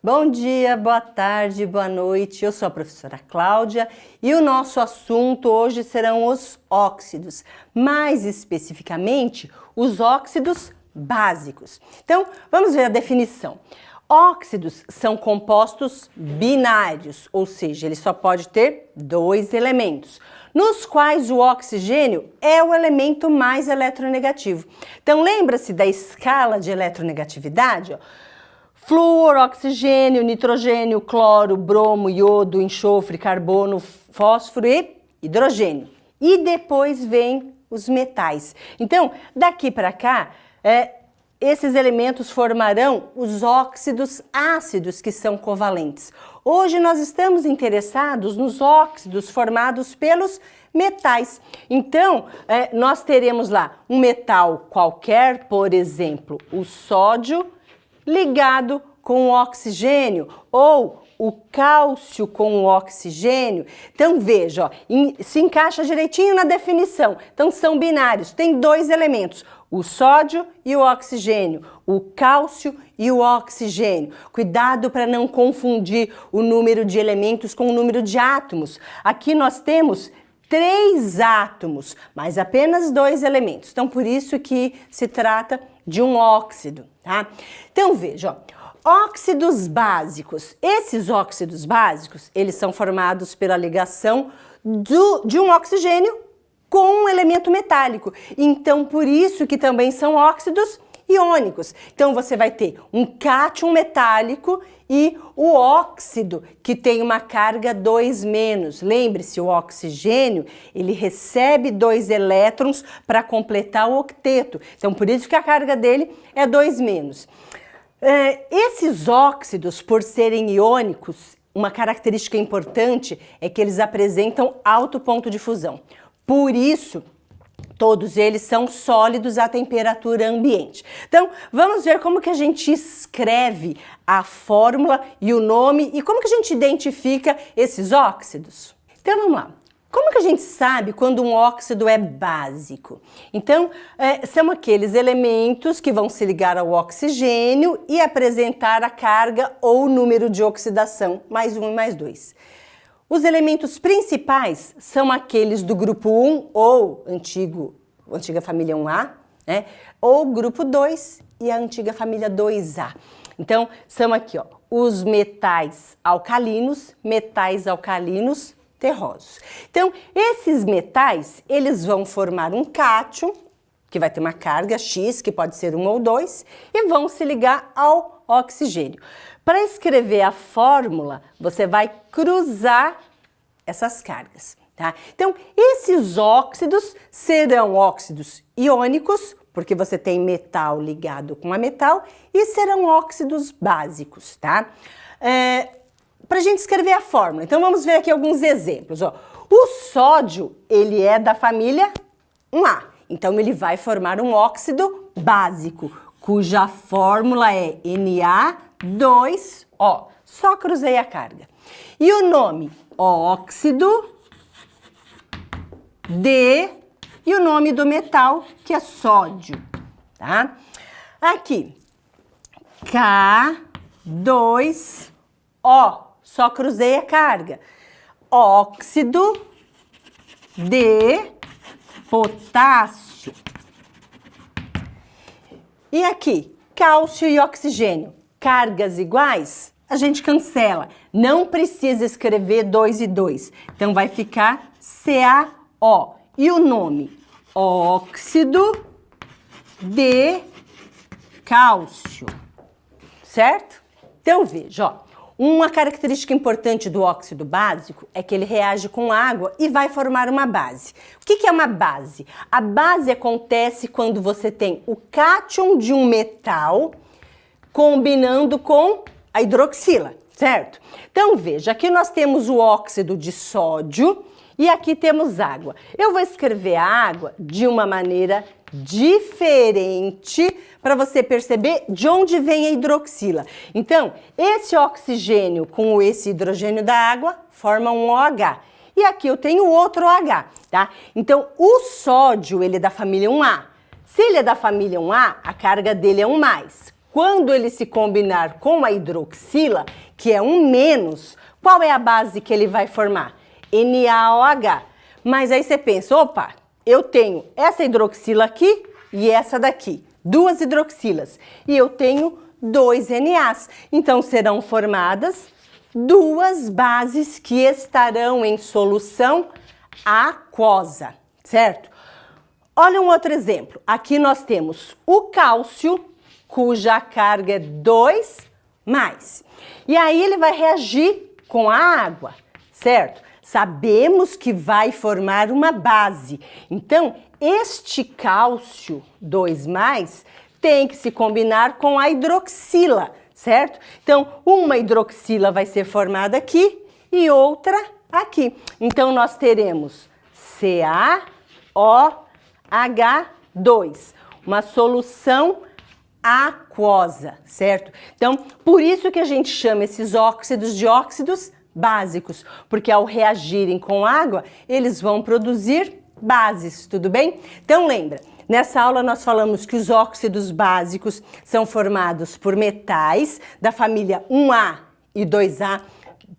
Bom dia, boa tarde, boa noite. Eu sou a professora Cláudia e o nosso assunto hoje serão os óxidos, mais especificamente os óxidos básicos. Então, vamos ver a definição. Óxidos são compostos binários, ou seja, ele só pode ter dois elementos, nos quais o oxigênio é o elemento mais eletronegativo. Então, lembra-se da escala de eletronegatividade? Flúor, oxigênio, nitrogênio, cloro, bromo, iodo, enxofre, carbono, fósforo e hidrogênio. E depois vem os metais. Então, daqui para cá, esses elementos formarão os óxidos ácidos que são covalentes. Hoje nós estamos interessados nos óxidos formados pelos metais. Então, nós teremos lá um metal qualquer, por exemplo, o sódio, ligado com o oxigênio, ou o cálcio com o oxigênio. Então veja, ó, se encaixa direitinho na definição. Então são binários, tem dois elementos, o sódio e o oxigênio, o cálcio e o oxigênio. Cuidado para não confundir o número de elementos com o número de átomos. Aqui nós temos 3 átomos, mas apenas 2 elementos. Então, por isso que se trata de um óxido, tá? Então, veja, ó, óxidos básicos. Esses óxidos básicos, eles são formados pela ligação de um oxigênio com um elemento metálico. Então, por isso que também são óxidos iônicos. Então, você vai ter um cátion metálico e o óxido, que tem uma carga 2-. Lembre-se, o oxigênio, ele recebe 2 elétrons para completar o octeto. Então, por isso que a carga dele é 2-. Esses óxidos, por serem iônicos, uma característica importante é que eles apresentam alto ponto de fusão. Por isso, todos eles são sólidos à temperatura ambiente. Então, vamos ver como que a gente escreve a fórmula e o nome e como que a gente identifica esses óxidos. Então, vamos lá. Como que a gente sabe quando um óxido é básico? Então, são aqueles elementos que vão se ligar ao oxigênio e apresentar a carga ou o número de oxidação, +1 e +2. Os elementos principais são aqueles do grupo 1 ou antiga família 1A, né? Ou grupo 2 e a antiga família 2A. Então, são aqui, ó, os metais alcalinos terrosos. Então, esses metais, eles vão formar um cátion, que vai ter uma carga X, que pode ser 1 ou 2, e vão se ligar ao oxigênio. Para escrever a fórmula, você vai cruzar essas cargas, tá? Então, esses óxidos serão óxidos iônicos, porque você tem metal ligado com a metal, e serão óxidos básicos, tá? Para a gente escrever a fórmula, então vamos ver aqui alguns exemplos, ó. O sódio, ele é da família 1A, então ele vai formar um óxido básico, cuja fórmula é Na2O. Só cruzei a carga. E o nome? Óxido de e o nome do metal, que é sódio, tá? Aqui, K2O. Só cruzei a carga. Óxido de potássio. E aqui, cálcio e oxigênio, cargas iguais, a gente cancela. Não precisa escrever 2 e 2. Então, vai ficar CaO. E o nome? Óxido de cálcio. Certo? Então, veja, ó. Uma característica importante do óxido básico é que ele reage com água e vai formar uma base. O que é uma base? A base acontece quando você tem o cátion de um metal combinando com a hidroxila, certo? Então, veja, aqui nós temos o óxido de sódio e aqui temos água. Eu vou escrever a água de uma maneira diferente para você perceber de onde vem a hidroxila. Então, esse oxigênio com esse hidrogênio da água forma um OH. E aqui eu tenho outro OH, tá? Então, o sódio, ele é da família 1A. Se ele é da família 1A, a carga dele é 1+. quando ele se combinar com a hidroxila, que é um menos, qual é a base que ele vai formar? NaOH. Mas aí você pensa, opa, eu tenho essa hidroxila aqui e essa daqui, duas hidroxilas, e eu tenho 2 NAs. Então serão formadas duas bases que estarão em solução aquosa, certo? Olha um outro exemplo. Aqui nós temos o cálcio, cuja carga é 2 mais. E aí ele vai reagir com a água, certo? Sabemos que vai formar uma base. Então, este cálcio 2 mais tem que se combinar com a hidroxila, certo? Então, uma hidroxila vai ser formada aqui e outra aqui. Então, nós teremos CaOH2, uma solução aquosa, certo? Então, por isso que a gente chama esses óxidos de óxidos básicos, porque ao reagirem com água, eles vão produzir bases, tudo bem? Então, lembra, nessa aula nós falamos que os óxidos básicos são formados por metais da família 1A e 2A,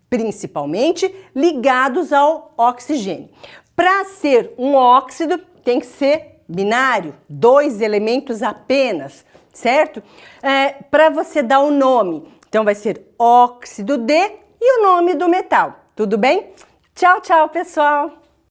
principalmente, ligados ao oxigênio. Para ser um óxido, tem que ser binário, 2 elementos apenas, certo? Para você dar o nome, então vai ser óxido de e o nome do metal, tudo bem? Tchau, tchau, pessoal!